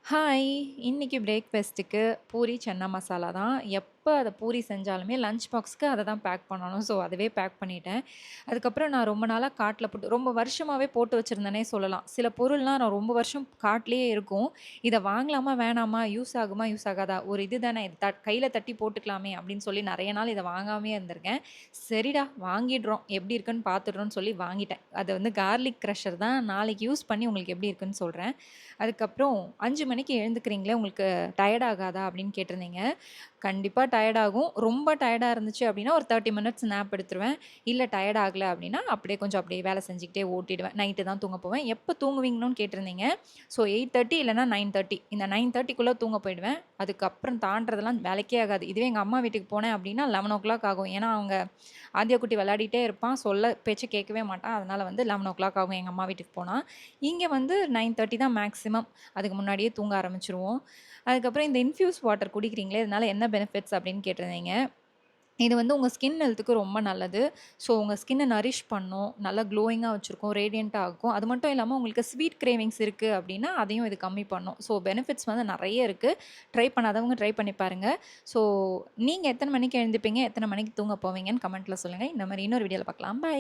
Hi! இன்னைக்கு பிரேக்ஃபாஸ்ட்டுக்கு பூரி சன்னா மசாலா தான். எப்ப அத பூரி செஞ்சாலுமே லஞ்ச் பாக்ஸ்க்கு அத தான் பேக் பண்ணணும். ஸோ, அதுவே பேக் பண்ணிட்டேன். அதுக்கப்புறம் நான் ரொம்ப நாளா கார்ட்ல போட்டு ரொம்ப வருஷமாவே போட்டு வச்சிருந்தேனே சொல்லலாம். சில பொருள்லாம் நான் ரொம்ப வருஷம் கார்ட்லயே இருக்கும். இத வாங்கலாமா? வேணாமா? யூஸ் ஆகுமா? யூஸ் ஆகாதா? ஒரு இது தானே கையில தட்டி போட்டுக்கலாமே அப்படின்னு சொல்லி நெறைய நாள் இத வாங்காமயே இருந்திருக்கேன். சரிடா வாங்கிடுறோம். எப்படி இருக்குன்னு பார்த்துடுறோம்னு சொல்லி வாங்கிட்டேன். அது வந்து கார்லிக் கிரஷர் தான். நாளைக்கு யூஸ் பண்ணி உங்களுக்கு எப்படி இருக்குன்னு சொல்றேன். அதுக்கப்புறம் 5 மணிக்கு எழுந்துக்கிறீங்களே, உங்களுக்கு டயர்ட் ஆகாதா? அப்படின்னு கேட்டிருந்தீங்க. கண்டிப்பா டயர்ட் ஆகும். ரொம்ப டயர்டா இருந்துச்சு அப்படின்னா, ஒரு 30 மினிட்ஸ் நேப் எடுத்துருவேன். இல்ல டயர்ட் ஆகல அப்படின்னா, அப்படியே வேலை செஞ்சுக்கிட்டே ஓட்டிடுவேன். நைட்டு தான் தூங்க போவேன். எப்போ தூங்குவீங்கன்னு கேட்டிருந்தீங்க. ஸோ 8:30 இல்லன்னா 9:30 இந்த 9:30க்குள்ள தூங்க போயிடுவேன். அதுக்கப்புறம் தாண்டுறதெல்லாம் வேலைக்கே ஆகாது. இதுவே எங்க அம்மா வீட்டுக்கு போனேன் அப்படின்னா 11:00 ஆகும். ஏன்னா, அவங்க ஆதியாகுட்டி விளையாடிட்டே இருப்பான். சொல்ல பேச்ச கேட்கவே மாட்டான். அதனால வந்து 11:00 ஆகும் எங்க அம்மா வீட்டுக்கு போனா. இங்க வந்து 9:30 தான் மேக்ஸிமம். அதுக்கு முன்னாடியே தூங்க ஆரம்பிச்சுருவோம். அதுக்கப்புறம் இந்த இன்ஃப்யூஸ் வாட்டர் குடிக்கிறீங்களே, இதனால என்ன பெனிஃபிட்ஸ் அப்படின்னு கேட்டிருந்தீங்க. இது வந்து உங்க ஸ்கின் ஹெல்த்துக்கு ரொம்ப நல்லது. ஸோ உங்க ஸ்கின்ன நரிஷ் பண்ணும். நல்லா க்ளோயிங்கா வச்சிருக்கும். ரேடியன்ட்டா ஆக்கும். அது மட்டும் இல்லாம உங்களுக்கு ஸ்வீட் கிரேவிங்ஸ் இருக்கு அப்படின்னா, அதையும் இது கம்மி பண்ணும். ஸோ பெனிஃபிட்ஸ் வந்து நெறைய இருக்கு. ட்ரை பண்ணாதவங்க ட்ரை பண்ணி பாருங்க. ஸோ நீங்க எத்தன மணிக்கு எழுந்துப்பீங்க? எத்தன மணிக்கு தூங்க போவீங்கன்னு கமெண்ட்ல சொல்லுங்க. இந்த மாரி இன்னொரு வீடியோல பார்க்கலாம். பை.